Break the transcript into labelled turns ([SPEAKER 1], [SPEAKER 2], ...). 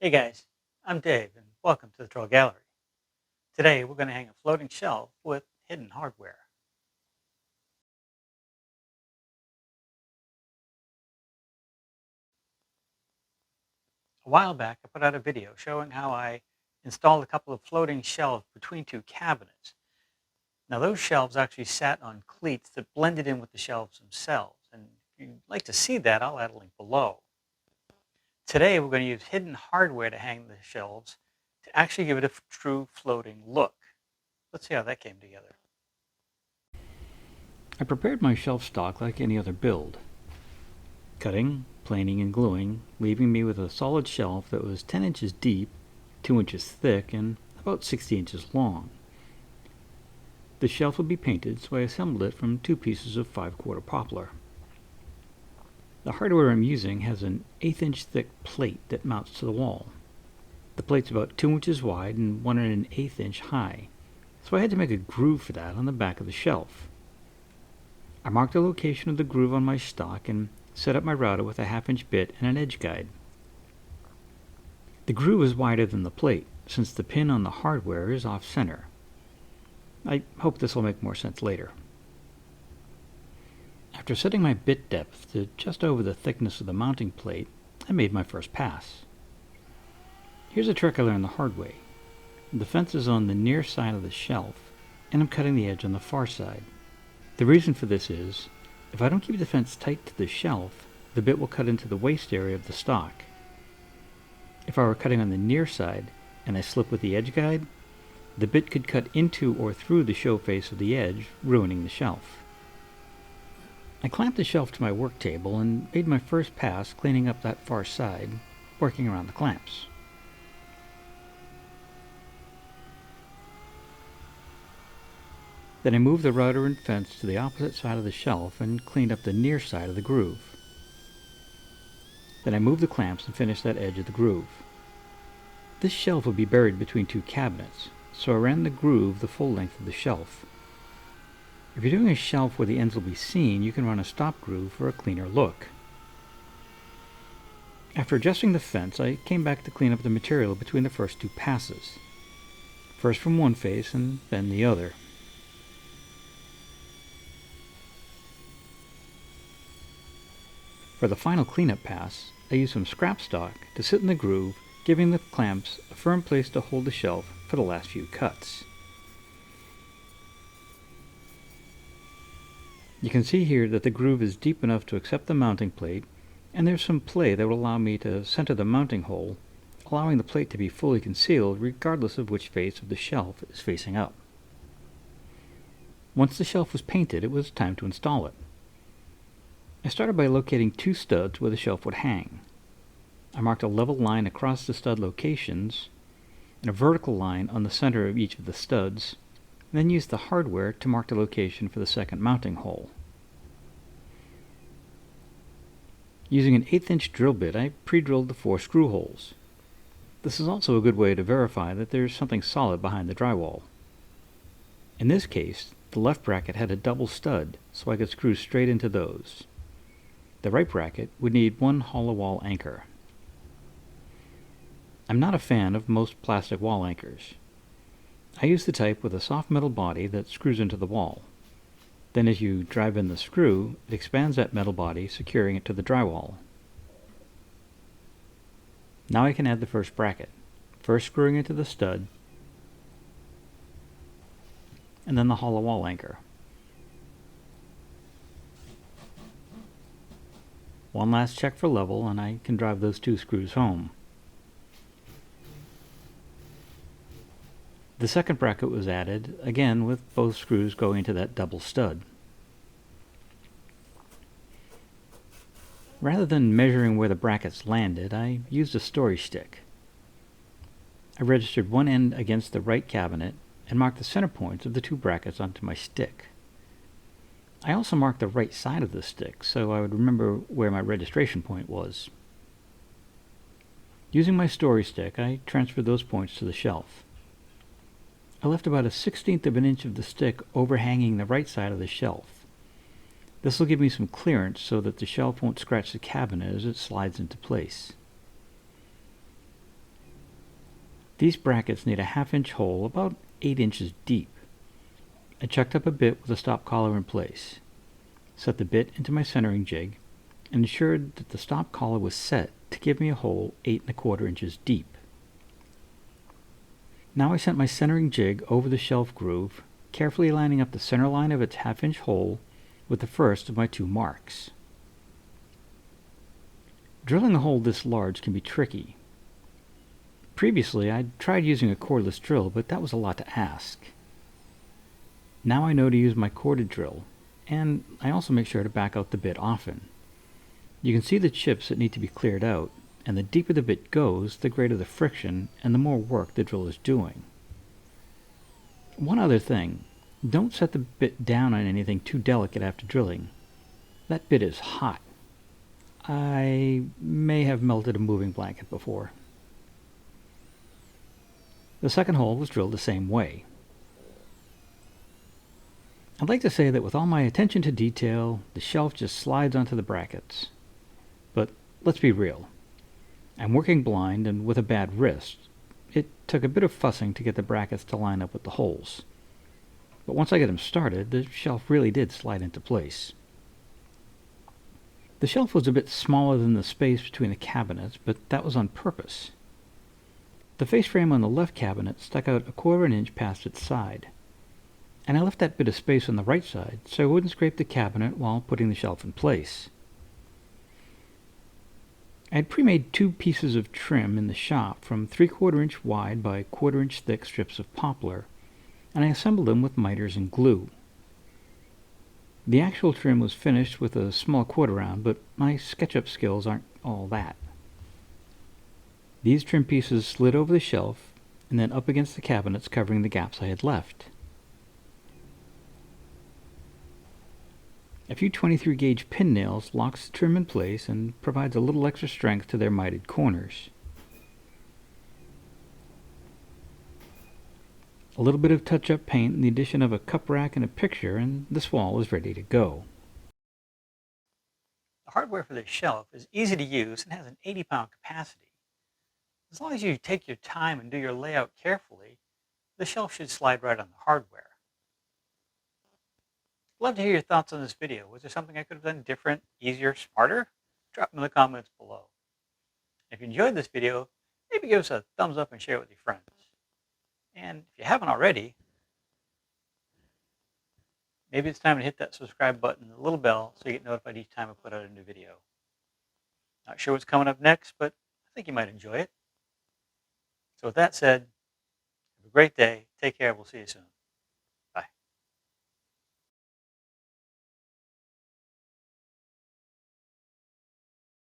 [SPEAKER 1] Hey guys, I'm Dave and welcome to the Trull Gallery. Today we're going to hang a floating shelf with hidden hardware. A while back I put out a video showing how I installed a couple of floating shelves between two cabinets. Now those shelves actually sat on cleats that blended in with the shelves themselves. And if you'd like to see that, I'll add a link below. Today we're going to use hidden hardware to hang the shelves to actually give it a true floating look. Let's see how that came together.
[SPEAKER 2] I prepared my shelf stock like any other build, cutting, planing, and gluing, leaving me with a solid shelf that was 10 inches deep, 2 inches thick, and about 60 inches long. The shelf would be painted, so I assembled it from 2 pieces of 5/4 poplar. The hardware I'm using has an 1/8 inch thick plate that mounts to the wall. The plate's about 2 inches wide and 1 1/8 inch high, so I had to make a groove for that on the back of the shelf. I marked the location of the groove on my stock and set up my router with a 1/2 inch bit and an edge guide. The groove is wider than the plate, since the pin on the hardware is off center. I hope this will make more sense later. After setting my bit depth to just over the thickness of the mounting plate, I made my first pass. Here's a trick I learned the hard way. The fence is on the near side of the shelf, and I'm cutting the edge on the far side. The reason for this is, if I don't keep the fence tight to the shelf, the bit will cut into the waist area of the stock. If I were cutting on the near side and I slip with the edge guide, the bit could cut into or through the show face of the edge, ruining the shelf. I clamped the shelf to my work table and made my first pass cleaning up that far side, working around the clamps. Then I moved the router and fence to the opposite side of the shelf and cleaned up the near side of the groove. Then I moved the clamps and finished that edge of the groove. This shelf would be buried between 2 cabinets, so I ran the groove the full length of the shelf. If you're doing a shelf where the ends will be seen, you can run a stop groove for a cleaner look. After adjusting the fence, I came back to clean up the material between the first 2 passes. First from one face and then the other. For the final cleanup pass, I used some scrap stock to sit in the groove, giving the clamps a firm place to hold the shelf for the last few cuts. You can see here that the groove is deep enough to accept the mounting plate, and there's some play that will allow me to center the mounting hole, allowing the plate to be fully concealed regardless of which face of the shelf is facing up. Once the shelf was painted, it was time to install it. I started by locating 2 studs where the shelf would hang. I marked a level line across the stud locations and a vertical line on the center of each of the studs, and then used the hardware to mark the location for the second mounting hole. Using an 1/8 inch drill bit, I pre-drilled the 4 screw holes. This is also a good way to verify that there's something solid behind the drywall. In this case, the left bracket had a double stud, so I could screw straight into those. The right bracket would need 1 hollow wall anchor. I'm not a fan of most plastic wall anchors. I use the type with a soft metal body that screws into the wall. Then as you drive in the screw, it expands that metal body, securing it to the drywall. Now I can add the first bracket, first screwing into the stud, and then the hollow wall anchor. One last check for level, and I can drive those 2 screws home. The second bracket was added, again with both screws going into that double stud. Rather than measuring where the brackets landed, I used a storage stick. I registered one end against the right cabinet and marked the center points of the 2 brackets onto my stick. I also marked the right side of the stick so I would remember where my registration point was. Using my storage stick, I transferred those points to the shelf. I left about 1/16 of an inch of the stick overhanging the right side of the shelf. This will give me some clearance so that the shelf won't scratch the cabinet as it slides into place. These brackets need a 1/2 inch hole about 8 inches deep. I chucked up a bit with a stop collar in place, set the bit into my centering jig, and ensured that the stop collar was set to give me a hole 8¼ inches deep. Now I sent my centering jig over the shelf groove, carefully lining up the center line of its 1/2 inch hole with the first of my 2 marks. Drilling a hole this large can be tricky. Previously, I'd tried using a cordless drill, but that was a lot to ask. Now I know to use my corded drill, and I also make sure to back out the bit often. You can see the chips that need to be cleared out, and the deeper the bit goes, the greater the friction and the more work the drill is doing. One other thing, don't set the bit down on anything too delicate after drilling. That bit is hot. I may have melted a moving blanket before. The second hole was drilled the same way. I'd like to say that with all my attention to detail, the shelf just slides onto the brackets. But let's be real. I'm working blind and with a bad wrist. It took a bit of fussing to get the brackets to line up with the holes. But once I got them started, the shelf really did slide into place. The shelf was a bit smaller than the space between the cabinets, but that was on purpose. The face frame on the left cabinet stuck out 1/4 inch past its side, and I left that bit of space on the right side so I wouldn't scrape the cabinet while putting the shelf in place. I had pre-made 2 pieces of trim in the shop from 3/4 inch wide by 1/4 inch thick strips of poplar, and I assembled them with miters and glue. The actual trim was finished with a small 1/4 round, but my SketchUp skills aren't all that. These trim pieces slid over the shelf and then up against the cabinets covering the gaps I had left. A few 23 gauge pin nails locks the trim in place and provides a little extra strength to their mitered corners. A little bit of touch-up paint and the addition of a cup rack and a picture, and this wall is ready to go.
[SPEAKER 1] The hardware for this shelf is easy to use and has an 80-pound capacity. As long as you take your time and do your layout carefully, the shelf should slide right on the hardware. Love to hear your thoughts on this video. Was there something I could have done different, easier, smarter? Drop them in the comments below. If you enjoyed this video, maybe give us a thumbs up and share it with your friends. And if you haven't already, maybe it's time to hit that subscribe button and the little bell so you get notified each time I put out a new video. Not sure what's coming up next, but I think you might enjoy it. So with that said, have a great day. Take care. We'll see you soon.